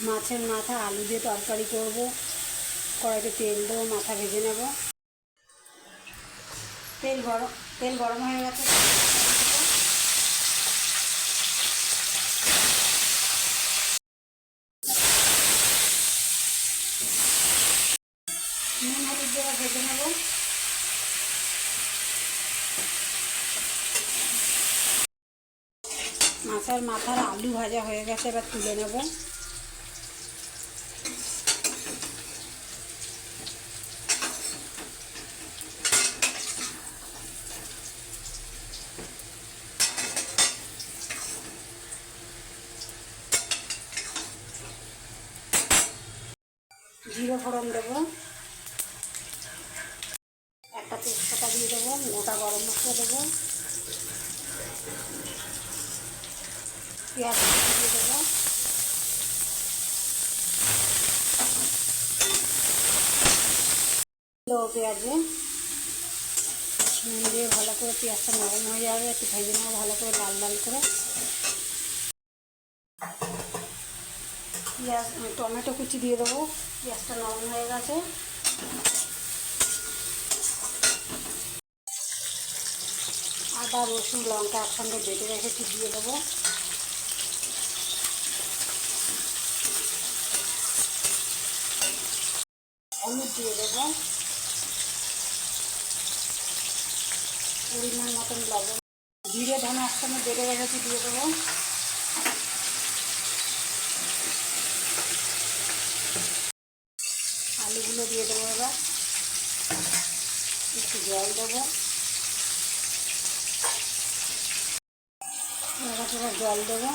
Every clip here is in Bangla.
মাছের মাথা আলু দিয়ে তরকারি করব। কড়াইতে তেল দেবো, মাথা ভেজে নেব। তেল গরম হয়ে গেছে। নুন হলুদ দিয়ে ভেজে নেব। মাছের মাথার আলু ভাজা হয়ে গেছে, এবার তুলে নেব। জিরে ফোড়ন দেবো, একটা তেজপাতা দিয়ে দেবো, গোটা গরম মশলা দেবো, পেঁয়াজ দিয়ে দেবো, পেঁয়াজে নুন দিয়ে ভালো করে পেঁয়াজটা নরম হয়ে যাবে, একটু ভেজে নেবো ভালো করে লাল লাল করে। পেঁয়াজ টমেটো কুচি দিয়ে দেবো। পেঁয়াজটা নরম হয়ে গেছে। আদা রসুন লঙ্কা একসঙ্গে বেটে রেখেছি, দিয়ে দেবো। হলুদ দিয়ে দেবো, পরিমাণ মতন লবণ, জিরে ধনে একসঙ্গে বেটে রেখেছি, দিয়ে দেবো। আলুগুলো দিয়ে দেবো। এবার একটু জল দেবো। এবার জল দেবো।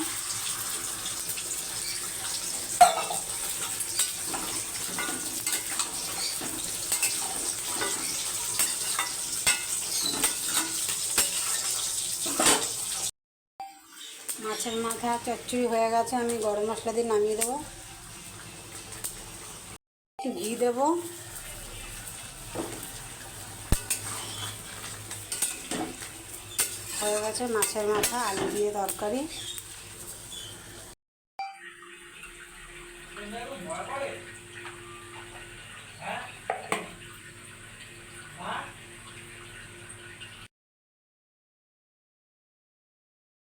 মাছের মাথা চচ্চড়ি হয়ে গেছে, আমি গরম মশলা দিয়ে নামিয়ে দেবো। একটু ঘি দেবো। হয়ে গেছে মাছের মাথা আলু দিয়ে তরকারি।